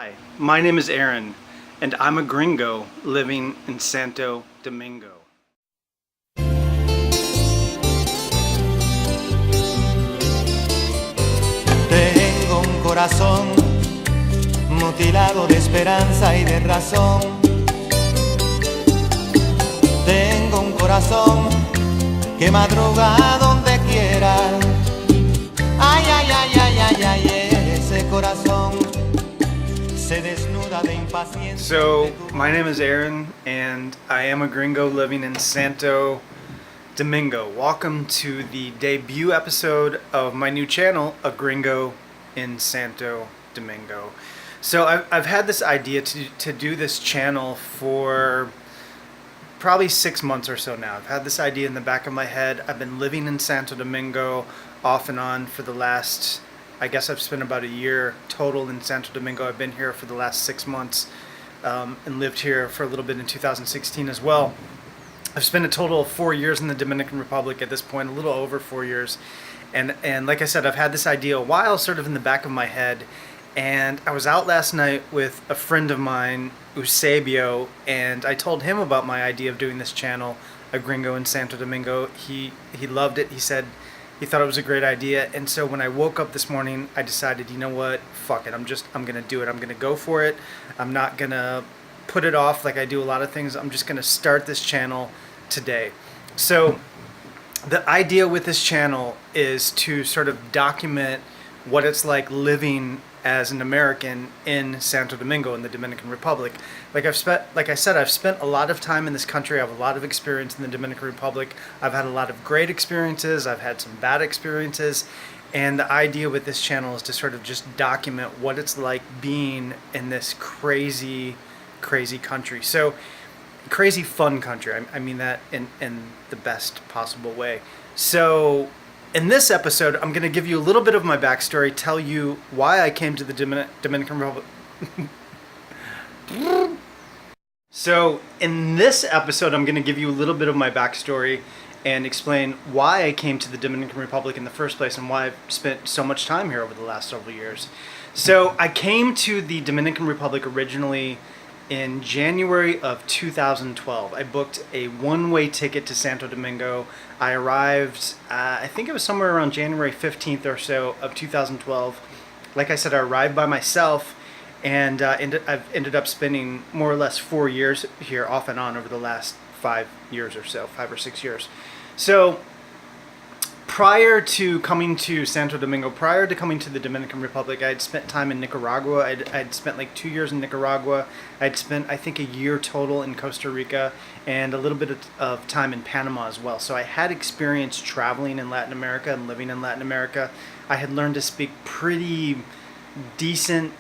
Hi, my name is Aaron, and I'm a gringo living in Santo Domingo. Tengo un corazón mutilado de esperanza y de razón. Tengo un corazón que madruga donde quiera. Ay, ay, ay, ay, ay, ay, ese corazón se desnuda de impaciencia. So, my name is Aaron, and I am a gringo living in Santo Domingo. Welcome to the debut episode of my new channel, A Gringo in Santo Domingo. So I've had this idea to do this channel for probably 6 months or so now. I've had this idea in the back of my head. I've been living in Santo Domingo off and on for the last, I guess I've spent about a year total in Santo Domingo. I've been here for the last 6 months and lived here for a little bit in 2016 as well. I've spent a total of 4 years in the Dominican Republic at this point, a little over 4 years. And like I said, I've had this idea a while sort of in the back of my head. And I was out last night with a friend of mine, Eusebio, and I told him about my idea of doing this channel, A Gringo in Santo Domingo. He loved it. He said he thought it was a great idea. And so when I woke up this morning, I decided, you know what, fuck it. I'm going to do it. I'm going to go for it. I'm not going to put it off like I do a lot of things. I'm just going to start this channel today. So the idea with this channel is to sort of document what it's like living as an American in Santo Domingo in the Dominican Republic. Like I said, I've spent a lot of time in this country. I have a lot of experience in the Dominican Republic. I've had a lot of great experiences. I've had some bad experiences. And the idea with this channel is to sort of just document what it's like being in this crazy, crazy country. So, crazy fun country. I mean that in the best possible way. So, in this episode, I'm going to give you a little bit of my backstory, tell you why I came to the Dominican Republic. So, in this episode, I'm going to give you a little bit of my backstory and explain why I came to the Dominican Republic in the first place and why I've spent so much time here over the last several years. So, I came to the Dominican Republic originally in January of 2012. I booked a one-way ticket to Santo Domingo. I arrived, I think it was somewhere around January 15th or so of 2012. Like I said, I arrived by myself, and I've ended up spending more or less 4 years here off and on over the last 5 years or so, 5 or 6 years. So prior to coming to Santo Domingo, prior to coming to the Dominican Republic, I had spent time in Nicaragua. I'd spent like 2 years in Nicaragua. I'd spent, I think, a year total in Costa Rica and a little bit of time in Panama as well. So I had experience traveling in Latin America and living in Latin America. I had learned to speak pretty decent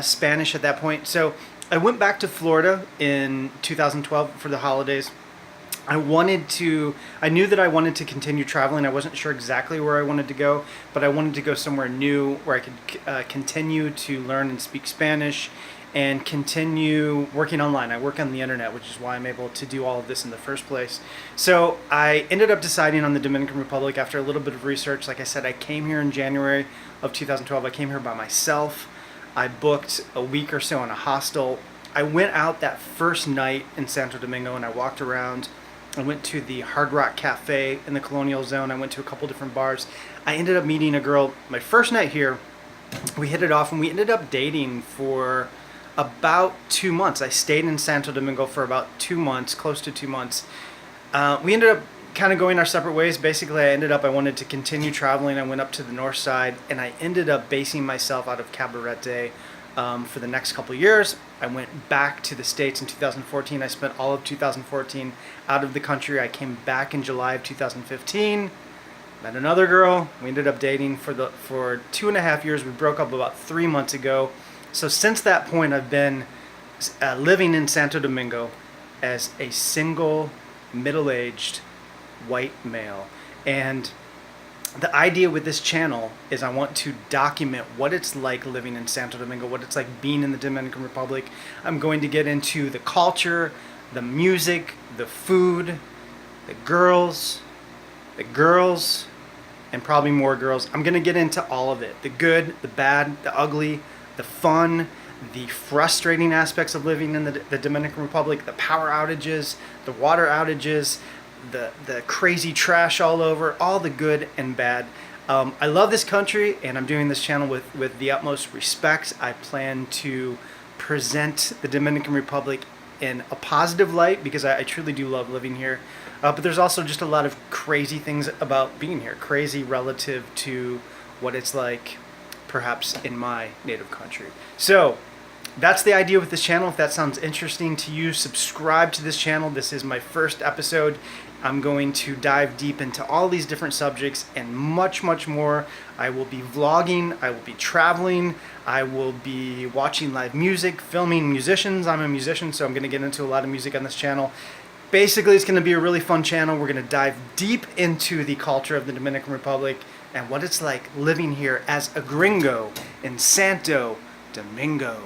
Spanish at that point. So I went back to Florida in 2012 for the holidays. I knew that I wanted to continue traveling. I wasn't sure exactly where I wanted to go, but I wanted to go somewhere new where I could continue to learn and speak Spanish and continue working online. I work on the internet, which is why I'm able to do all of this in the first place. So I ended up deciding on the Dominican Republic after a little bit of research. Like I said, I came here in January of 2012. I came here by myself. I booked a week or so in a hostel. I went out that first night in Santo Domingo and I walked around. I went to the Hard Rock Cafe in the Colonial Zone. I went to a couple different bars. I ended up meeting a girl my first night here. We hit it off and we ended up dating for about 2 months. I stayed in Santo Domingo for about 2 months, close to 2 months. We ended up kind of going our separate ways. Basically, I wanted to continue traveling. I went up to the north side and I ended up basing myself out of Cabarete for the next couple of years. I went back to the States in 2014. I spent all of 2014 out of the country. I came back in July of 2015. Met another girl. We ended up dating for 2.5 years. We broke up about 3 months ago. So since that point, I've been living in Santo Domingo as a single, middle-aged white male. And the idea with this channel is I want to document what it's like living in Santo Domingo, what it's like being in the Dominican Republic. I'm going to get into the culture, the music, the food, the girls, and probably more girls. I'm going to get into all of it. The good, the bad, the ugly, the fun, the frustrating aspects of living in the Dominican Republic, the power outages, the water outages, the crazy trash all over, all the good and bad. I love this country, and I'm doing this channel with the utmost respect. I plan to present the Dominican Republic in a positive light because I truly do love living here. But there's also just a lot of crazy things about being here, crazy relative to what it's like perhaps in my native country. So that's the idea with this channel. If that sounds interesting to you, subscribe to this channel. This is my first episode. I'm going to dive deep into all these different subjects and much, much more. I will be vlogging, I will be traveling, I will be watching live music, filming musicians. I'm a musician, so I'm going to get into a lot of music on this channel. Basically, it's going to be a really fun channel. We're going to dive deep into the culture of the Dominican Republic and what it's like living here as a gringo in Santo Domingo.